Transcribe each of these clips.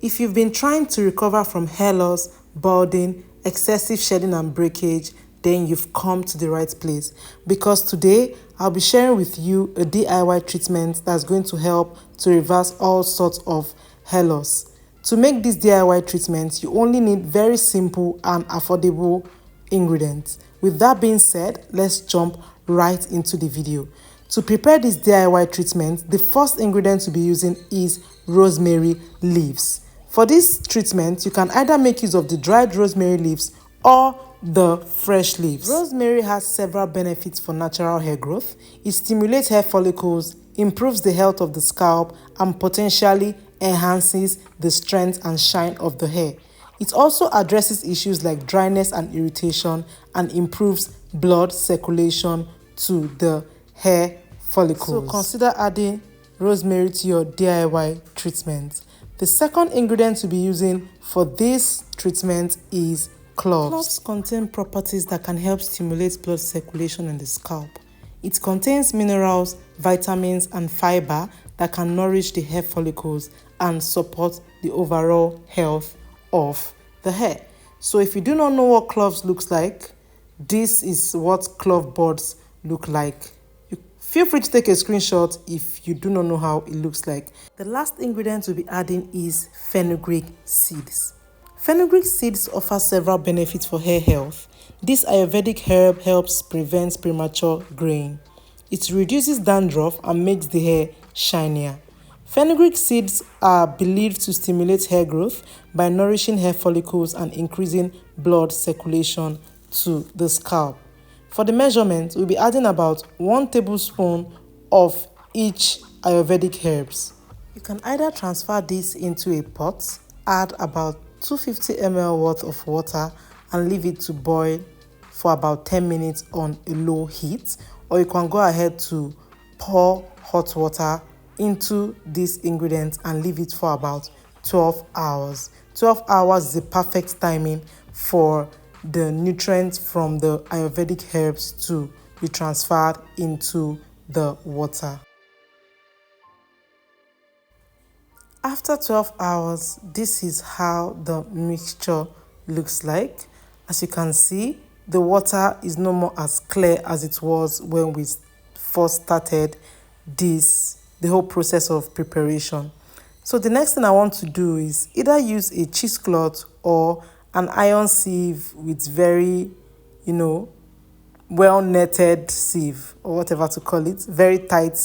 If you've been trying to recover from hair loss, balding, excessive shedding and breakage, then you've come to the right place, because today I'll be sharing with you a DIY treatment that's going to help to reverse all sorts of hair loss. To make this DIY treatment, you only need very simple and affordable ingredients. With that being said, let's jump right into the video. To prepare this DIY treatment, the first ingredient to be using is rosemary leaves. For this treatment, you can either make use of the dried rosemary leaves or the fresh leaves. Rosemary has several benefits for natural hair growth. It stimulates hair follicles, improves the health of the scalp, and potentially enhances the strength and shine of the hair. It also addresses issues like dryness and irritation and improves blood circulation to the hair follicles. So consider adding rosemary to your DIY treatment. The second ingredient to be using for this treatment is cloves. Cloves contain properties that can help stimulate blood circulation in the scalp. It contains minerals, vitamins, and fiber that can nourish the hair follicles and support the overall health of the hair. So if you do not know what cloves looks like, this is what clove buds look like. Feel free to take a screenshot if you do not know how it looks like. The last ingredient we'll be adding is fenugreek seeds. Fenugreek seeds offer several benefits for hair health. This Ayurvedic herb helps prevent premature graying. It reduces dandruff and makes the hair shinier. Fenugreek seeds are believed to stimulate hair growth by nourishing hair follicles and increasing blood circulation to the scalp. For the measurement, we'll be adding about 1 tablespoon of each Ayurvedic herbs. You can either transfer this into a pot, add about 250 ml worth of water and leave it to boil for about 10 minutes on a low heat, or you can go ahead to pour hot water into this ingredient and leave it for about 12 hours. 12 hours is the perfect timing for the nutrients from the Ayurvedic herbs to be transferred into the water. After 12 hours, this is how the mixture looks like. As you can see, the water is no more as clear as it was when we first started the whole process of preparation. So the next thing I want to do is either use a cheesecloth or an iron sieve with very, well netted sieve or whatever to call it, very tight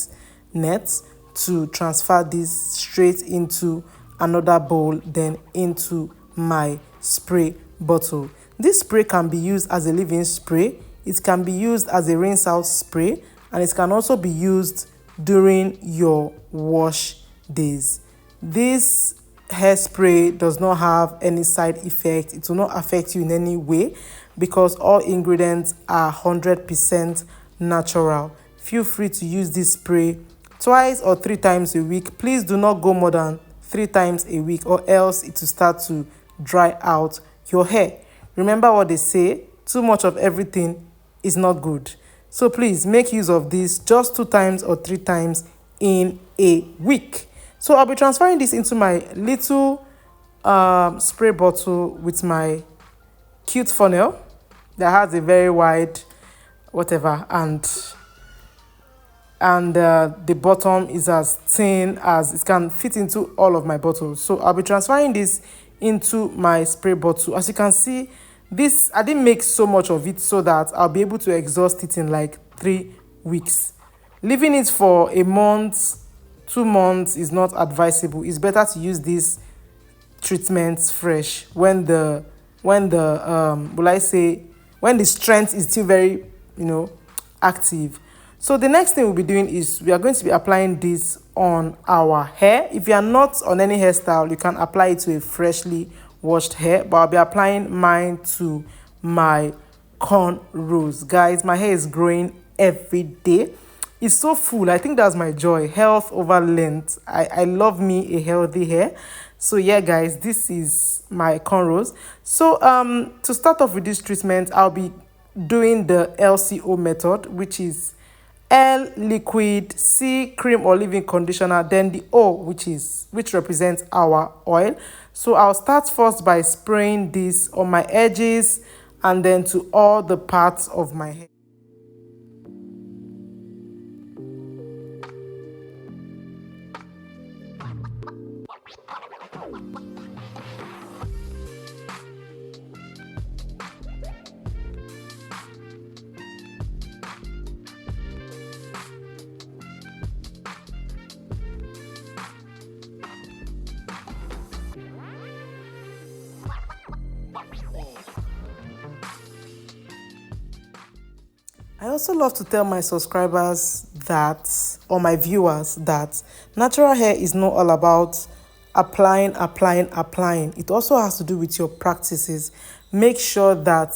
net, to transfer this straight into another bowl, then into my spray bottle. This spray can be used as a leave-in spray, it can be used as a rinse out spray, and it can also be used during your wash days. This hairspray does not have any side effect. It will not affect you in any way because all ingredients are 100% natural. Feel free to use this spray twice or 3 times a week. Please do not go more than 3 times a week, or else it will start to dry out your hair. Remember what they say, too much of everything is not good. So please make use of this just 2 times or 3 times in a week. So I'll be transferring this into my little spray bottle with my cute funnel that has a very wide whatever, and the bottom is as thin as it can fit into all of my bottles. So I'll be transferring this into my spray bottle. As you can see, this I didn't make so much of it so that I'll be able to exhaust it in like 3 weeks. Leaving it for a month, 2 months is not advisable. It's better to use these treatments fresh when the strength is still very active. So the next thing we'll be doing is we are going to be applying this on our hair. If you are not on any hairstyle, you can apply it to a freshly washed hair, but I'll be applying mine to my cornrows. Guys, my hair is growing every day. It's so full. I think that's my joy. Health over length. I love me a healthy hair. So yeah, guys, this is my cornrows. So to start off with this treatment, I'll be doing the LCO method, which is L, liquid, C, cream or leave-in conditioner, then the O, which represents our oil. So I'll start first by spraying this on my edges and then to all the parts of my hair. I also love to tell my subscribers that, or my viewers, that natural hair is not all about applying. It also has to do with your practices. Make sure that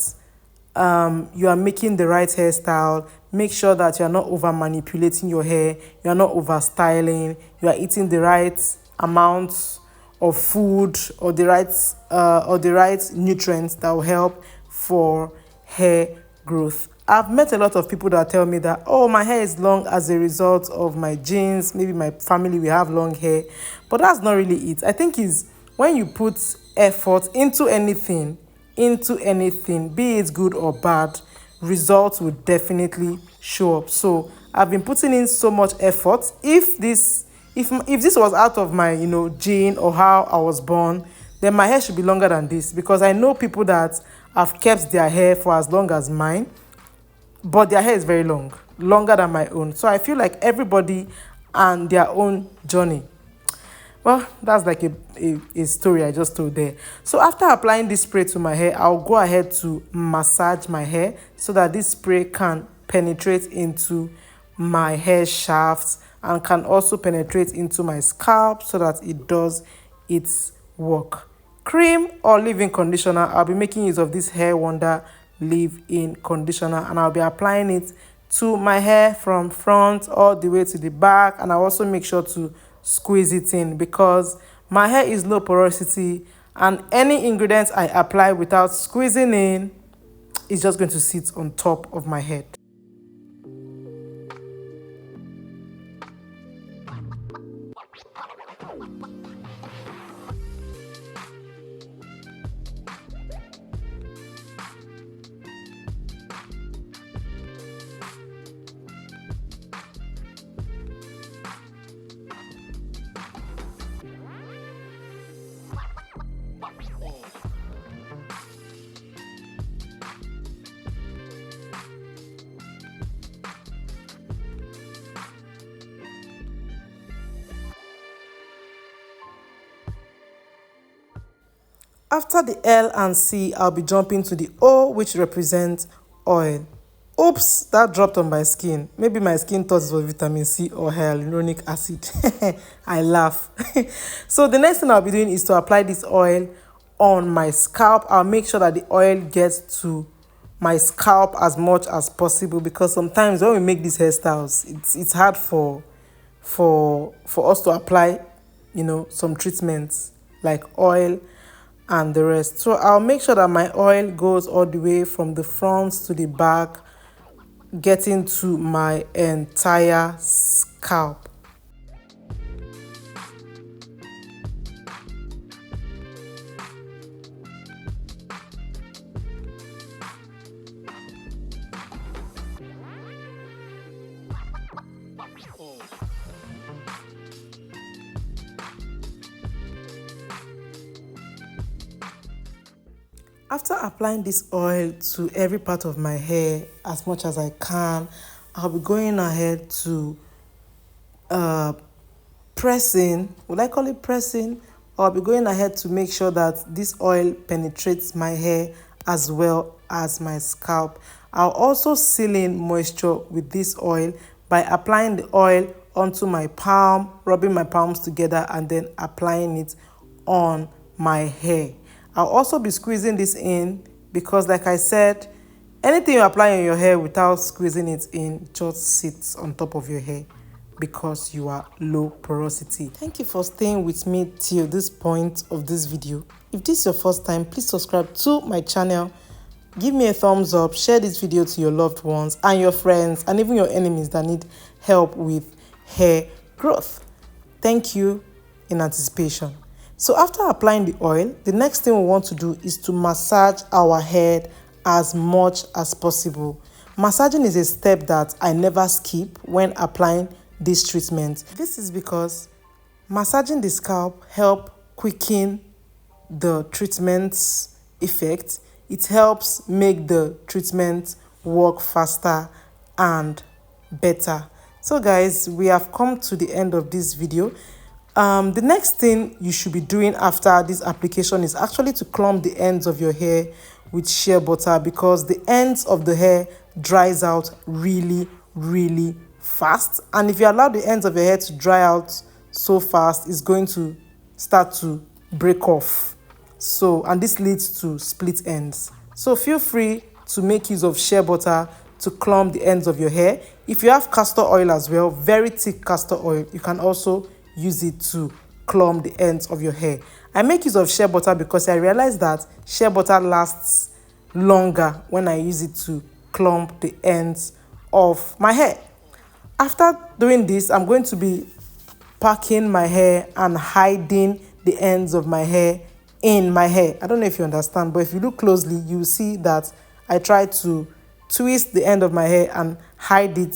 you are making the right hairstyle. Make sure that you are not over manipulating your hair. You are not over styling. You are eating the right amounts of food or the right nutrients that will help for hair growth. I've met a lot of people that tell me that, oh, my hair is long as a result of my genes. Maybe my family will have long hair. But that's not really it. I think is when you put effort into anything, be it good or bad, results will definitely show up. So I've been putting in so much effort. If this was out of my gene or how I was born, then my hair should be longer than this, because I know people that have kept their hair for as long as mine, but their hair is very long, longer than my own. So I feel like everybody and their own journey. Well, that's like a story I just told there. So after applying this spray to my hair, I'll go ahead to massage my hair so that this spray can penetrate into my hair shafts and can also penetrate into my scalp so that it does its work. Cream or leave-in conditioner, I'll be making use of this Hair Wonder leave-in conditioner, and I'll be applying it to my hair from front all the way to the back, and I'll also make sure to squeeze it in because my hair is low porosity, and any ingredients I apply without squeezing in is just going to sit on top of my head. After the L and C, I'll be jumping to the O, which represents oil. Oops, that dropped on my skin. Maybe my skin thought it was vitamin C or hyaluronic acid. I laugh. So the next thing I'll be doing is to apply this oil on my scalp. I'll make sure that the oil gets to my scalp as much as possible, because sometimes when we make these hairstyles, it's hard for us to apply, some treatments like oil and the rest. So I'll make sure that my oil goes all the way from the front to the back, getting to my entire scalp. After applying this oil to every part of my hair as much as I can, I'll be going ahead to pressing. Would I call it pressing? Or I'll be going ahead to make sure that this oil penetrates my hair as well as my scalp. I'll also seal in moisture with this oil by applying the oil onto my palm, rubbing my palms together, and then applying it on my hair. I'll also be squeezing this in because, like I said, anything you apply on your hair without squeezing it in just sits on top of your hair because you are low porosity. Thank you for staying with me till this point of this video. If this is your first time, please subscribe to my channel give me a thumbs up, share this video to your loved ones and your friends and even your enemies that need help with hair growth. Thank you in anticipation. So after applying the oil, the next thing we want to do is to massage our head as much as possible. Massaging is a step that I never skip when applying this treatment. This is because massaging the scalp helps quicken the treatment's effect. It helps make the treatment work faster and better. So guys, we have come to the end of this video. The next thing you should be doing after this application is actually to clump the ends of your hair with shea butter, because the ends of the hair dries out really fast, and if you allow the ends of your hair to dry out so fast, it's going to start to break off. So, and this leads to split ends. So feel free to make use of shea butter to clump the ends of your hair. If you have castor oil as well, very thick castor oil, you can also use it to clump the ends of your hair. I make use of shea butter because I realized that shea butter lasts longer when I use it to clump the ends of my hair. After doing this, I'm going to be packing my hair and hiding the ends of my hair in my hair. I don't know if you understand, but if you look closely, you will see that I try to twist the end of my hair and hide it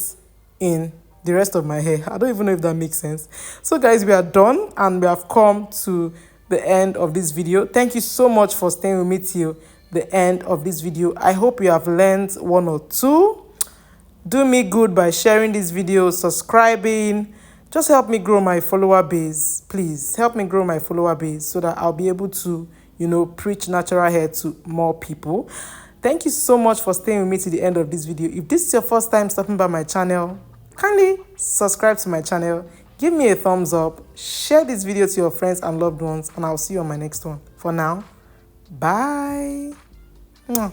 in the rest of my hair. I don't even know if that makes sense. So guys, we are done and we have come to the end of this video. Thank you so much for staying with me till the end of this video. I hope you have learned one or two. Do me good by sharing this video, subscribing. Just help me grow my follower base. Please help me grow my follower base so that I'll be able to, preach natural hair to more people. Thank you so much for staying with me to the end of this video. If this is your first time stopping by my channel, kindly subscribe to my channel, give me a thumbs up, share this video to your friends and loved ones, and I'll see you on my next one. For now, bye. Mwah.